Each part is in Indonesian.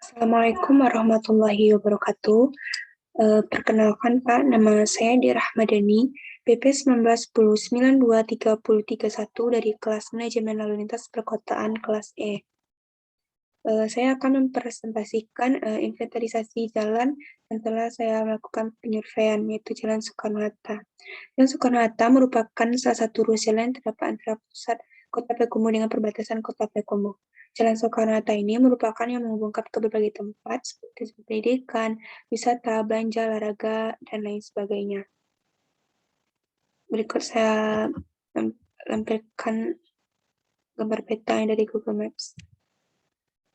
Assalamualaikum warahmatullahi wabarakatuh. Perkenalkan Pak, nama saya Dia Rahmadani, BP 1910923031 dari kelas Manajemen Lalu Lintas Perkotaan kelas E. Saya akan mempresentasikan inventarisasi jalan yang telah saya lakukan penyurveian, yaitu Jalan Soekarno-Hatta. Jalan Soekarno-Hatta merupakan salah satu ruas jalan yang terdapat antara pusat Kota Payakumbuh dengan perbatasan Kota Payakumbuh. Jalan Soekarno-Hatta ini merupakan yang menghubungkan ke berbagai tempat seperti pendidikan, wisata, belanja, olahraga, dan lain sebagainya. Berikut saya lampirkan gambar peta yang dari Google Maps.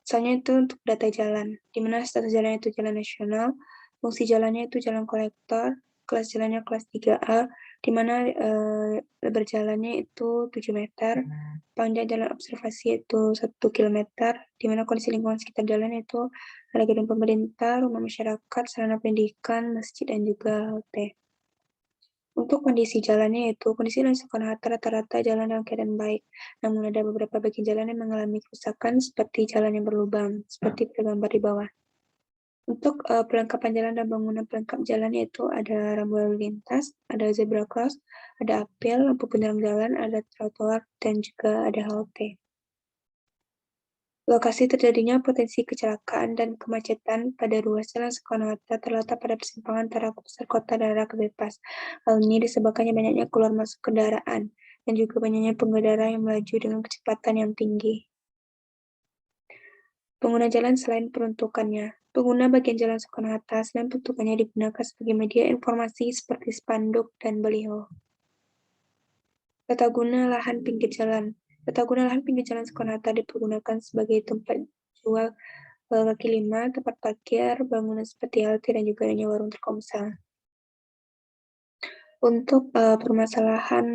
Misalnya itu untuk data jalan, di mana status jalannya itu jalan nasional, fungsi jalannya itu jalan kolektor, kelas jalannya kelas 3A, di mana lebar jalannya itu 7 meter, panjang jalan observasi itu 1 kilometer, di mana kondisi lingkungan sekitar jalan itu ada gedung pemerintah, rumah masyarakat, sarana pendidikan, masjid, dan juga halte. Untuk kondisi jalannya itu, kondisi Jalan Soekarno-Hatta rata-rata jalan dalam keadaan baik, namun ada beberapa bagian jalan yang mengalami kerusakan seperti jalan yang berlubang, seperti tergambar di bawah. Untuk perlengkapan jalan dan bangunan pelengkap jalan yaitu ada rambu lalu lintas, ada zebra cross, ada apel, lampu penerang jalan, ada trotoar, dan juga ada halte. Lokasi terjadinya potensi kecelakaan dan kemacetan pada ruas Jalan Soekarno-Hatta terletak pada persimpangan antara pusat kota dan arah bebas. Hal ini disebabkannya banyaknya keluar masuk kendaraan dan juga banyaknya pengendara yang melaju dengan kecepatan yang tinggi. Pengguna jalan selain peruntukannya. Pengguna bagian Jalan Soekarno-Hatta selain peruntukannya digunakan sebagai media informasi seperti spanduk dan baliho. Tata guna lahan pinggir jalan. Tata guna lahan pinggir jalan Soekarno-Hatta dipergunakan sebagai tempat jual kaki lima, tempat parkir, bangunan seperti halte, dan juga adanya warung Telkomsel. Untuk permasalahan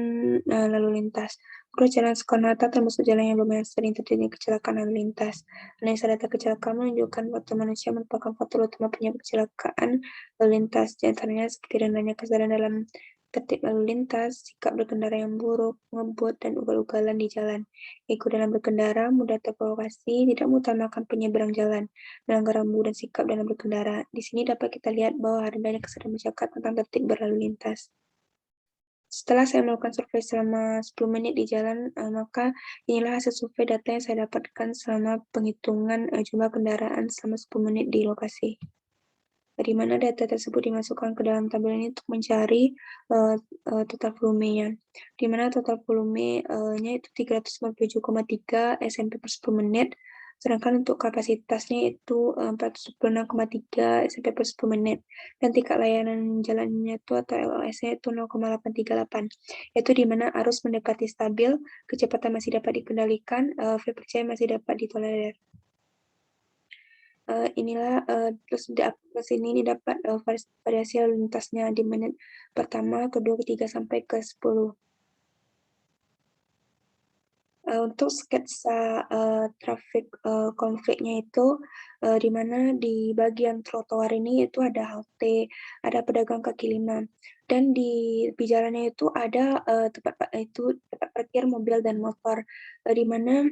lalu lintas, ruas Jalan Soekarno-Hatta termasuk jalan yang lumayan sering terjadi kecelakaan lalu lintas. Analisa data kecelakaan menunjukkan faktor manusia merupakan faktor utama penyebab kecelakaan lalu lintas, di antaranya seperti rendahnya kesadaran dalam tertib lalu lintas, sikap berkendara yang buruk, ngebut, dan ugal-ugalan di jalan. Ego dalam berkendara, mudah terprovokasi, tidak mengutamakan penyeberang jalan, melanggar rambu dan sikap dalam berkendara. Di sini dapat kita lihat bahwa rendahnya kesadaran masyarakat tentang tertib berlalu lintas. Setelah saya melakukan survei selama 10 menit di jalan, maka inilah hasil survei data yang saya dapatkan selama penghitungan jumlah kendaraan selama 10 menit di lokasi. Dari mana data tersebut dimasukkan ke dalam tabel ini untuk mencari total volumenya. Di mana total volumenya itu 357,3 SMP per 10 menit, sedangkan untuk kapasitasnya itu 426,3 SMP per 10 menit. Dan tingkat layanan jalannya itu atau LOS-nya itu 0,838, yaitu di mana arus mendekati stabil, kecepatan masih dapat dikendalikan, fuel percaya masih dapat ditolerir. Inilah terus ini dapat variasi lalu lintasnya di menit pertama, kedua, ketiga, sampai ke 10. Untuk sketsa trafik konfliknya itu di mana di bagian trotoar ini itu ada halte, ada pedagang kaki lima, dan di jalannya itu ada tempat parkir mobil dan motor, di mana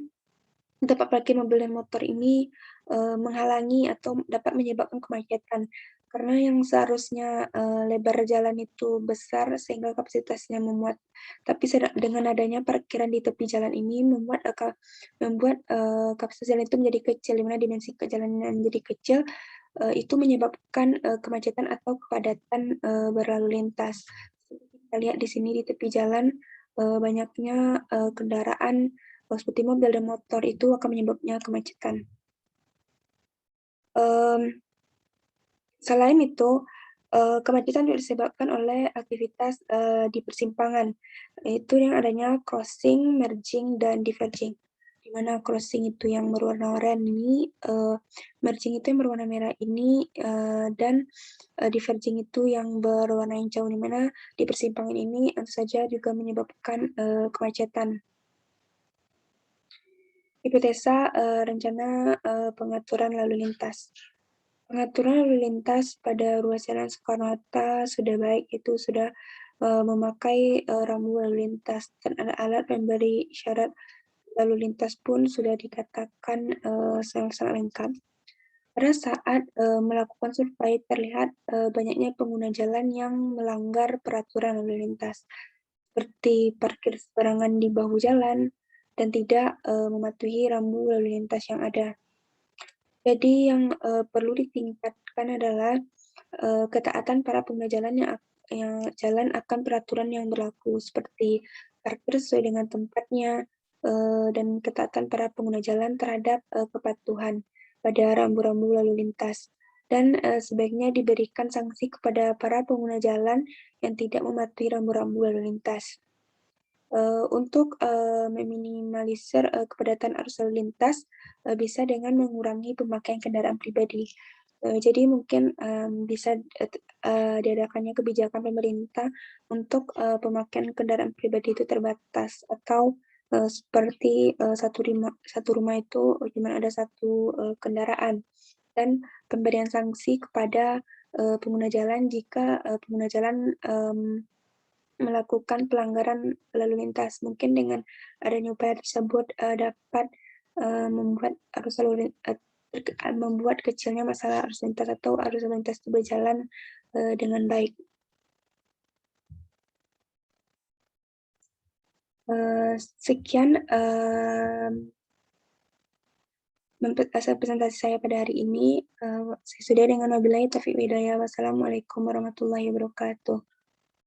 tempat parkir mobil dan motor ini menghalangi atau dapat menyebabkan kemacetan. Karena yang seharusnya lebar jalan itu besar sehingga kapasitasnya memuat, tapi dengan adanya parkiran di tepi jalan ini membuat kapasitas jalan itu menjadi kecil, di mana dimensi jalannya menjadi kecil, itu menyebabkan kemacetan atau kepadatan berlalu lintas. Kita lihat di sini di tepi jalan banyaknya kendaraan seperti mobil dan motor itu akan menyebabnya kemacetan. Selain itu, kemacetan juga disebabkan oleh aktivitas di persimpangan, yaitu yang adanya crossing, merging, dan diverging. Di mana crossing itu yang berwarna oranye, merging itu yang berwarna merah ini, dan diverging itu yang berwarna hijau, di mana di persimpangan ini tentu saja juga menyebabkan kemacetan. Hipotesa rencana pengaturan lalu lintas. Pengaturan lalu lintas pada ruas Jalan Soekarno-Hatta sudah baik, itu sudah memakai rambu lalu lintas, dan alat pemberi isyarat lalu lintas pun sudah dikatakan sangat-sangat lengkap. Pada saat melakukan survei terlihat banyaknya pengguna jalan yang melanggar peraturan lalu lintas, seperti parkir sembarangan di bahu jalan dan tidak mematuhi rambu lalu lintas yang ada. Jadi yang perlu ditingkatkan adalah ketaatan para pengguna jalan yang jalan akan peraturan yang berlaku, seperti parkir sesuai dengan tempatnya, dan ketaatan para pengguna jalan terhadap kepatuhan pada rambu-rambu lalu lintas. Dan sebaiknya diberikan sanksi kepada para pengguna jalan yang tidak mematuhi rambu-rambu lalu lintas. Untuk meminimalisir kepadatan arus lalu lintas, bisa dengan mengurangi pemakaian kendaraan pribadi. Jadi mungkin bisa diadakannya kebijakan pemerintah untuk pemakaian kendaraan pribadi itu terbatas, atau seperti satu rumah itu cuma ada satu kendaraan, dan pemberian sanksi kepada pengguna jalan jika pengguna jalan melakukan pelanggaran lalu lintas. Mungkin dengan adanya upaya tersebut dapat membuat membuat kecilnya masalah arus lintas atau arus lalu lintas itu berjalan dengan baik. Sekian presentasi saya pada hari ini. Saya sudah dengan wabillahi taufiq wa hidayah. Wassalamualaikum warahmatullahi wabarakatuh.